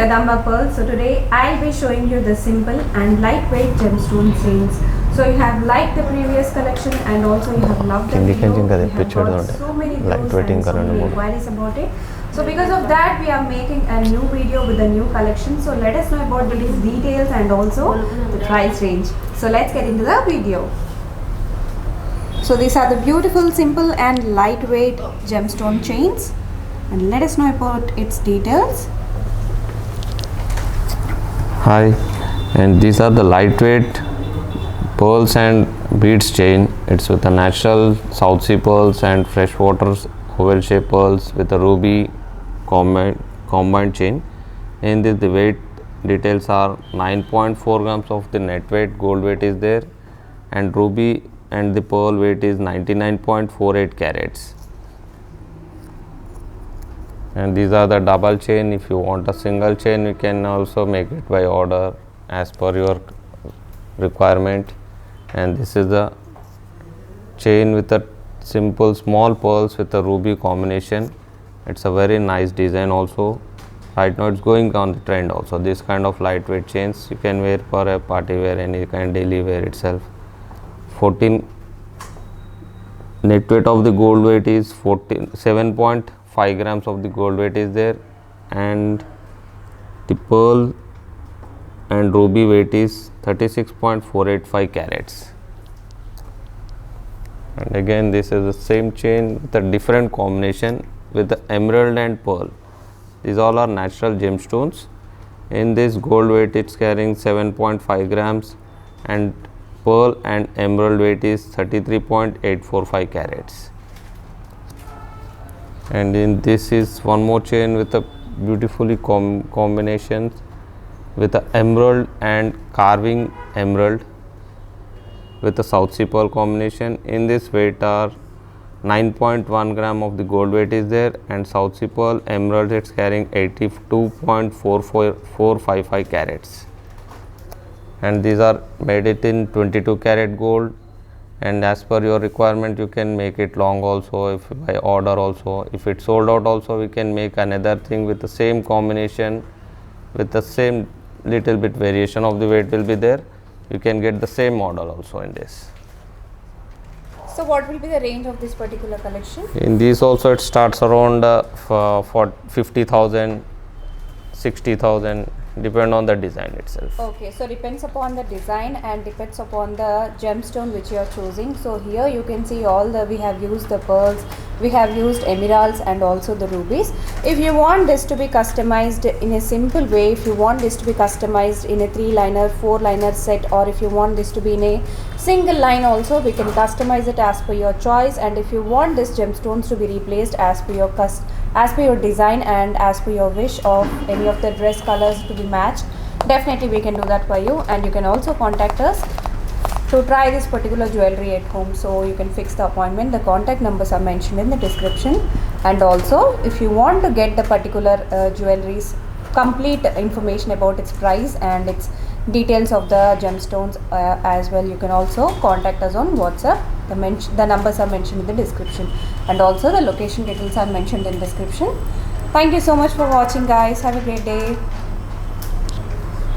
Kadamba Pearl. So today I'll be showing you the simple and lightweight gemstone chains. So you have liked the previous collection and also you have loved the video. We have got so many views and so many inquiries about it. So because of that we are making a new video with a new collection. So let us know about these details and also the price range. So let's get into the video. So these are the beautiful, simple and lightweight gemstone chains, and let us know about its details. Hi, and these are the lightweight pearls and beads chain. It's with a natural South Sea pearls and freshwater oval shaped pearls with a ruby combined chain. In this, the weight details are 9.4 grams of the net weight, gold weight is there, and ruby and the pearl weight is 99.48 carats. And these are the double chain. If you want a single chain, you can also make it by order as per your requirement. And this is the chain with a simple small pearls with a ruby combination. It's a very nice design also. Right now it's going on the trend also. This kind of lightweight chains you can wear for a party wear, any kind daily wear itself. 14 net weight of the gold weight is 7.5 grams of the gold weight is there, and the pearl and ruby weight is 36.485 carats. And again this is the same chain with a different combination with the emerald and pearl. These all are natural gemstones. In this gold weight it's carrying 7.5 grams and pearl and emerald weight is 33.845 carats. And in this is one more chain with a beautifully combination with a emerald and carving emerald with a South Sea pearl combination. In this weight are 9.1 gram of the gold weight is there, and South Sea pearl emerald it's carrying 82.455 carats. And these are made it in 22 carat gold, and as per your requirement you can make it long also, if by order also. If it's sold out also, we can make another thing with the same combination with the same little bit variation of the weight will be there. You can get the same model also in this. So what will be the range of this particular collection? In these also it starts around for 50,000, 60,000, depend on the design itself. Okay, so depends upon the design and depends upon the gemstone which you are choosing. So here you can see all the, we have used the pearls, we have used emeralds and also the rubies. If you want this to be customized in a simple way, if you want this to be customized in a 3-liner, 4-liner set, or if you want this to be in a single line also, we can customize it as per your choice. And if you want this gemstones to be replaced as per your design and as per your wish of any of the dress colors to be matched, definitely we can do that for you. And you can also contact us to try this particular jewelry at home, so you can fix the appointment. The contact numbers are mentioned in the description. And also if you want to get the particular jewelry's complete information about its price and its details of the gemstones as well, you can also contact us on WhatsApp. The numbers are mentioned in the description, and also the location details are mentioned in description. Thank you so much for watching, guys. Have a great day.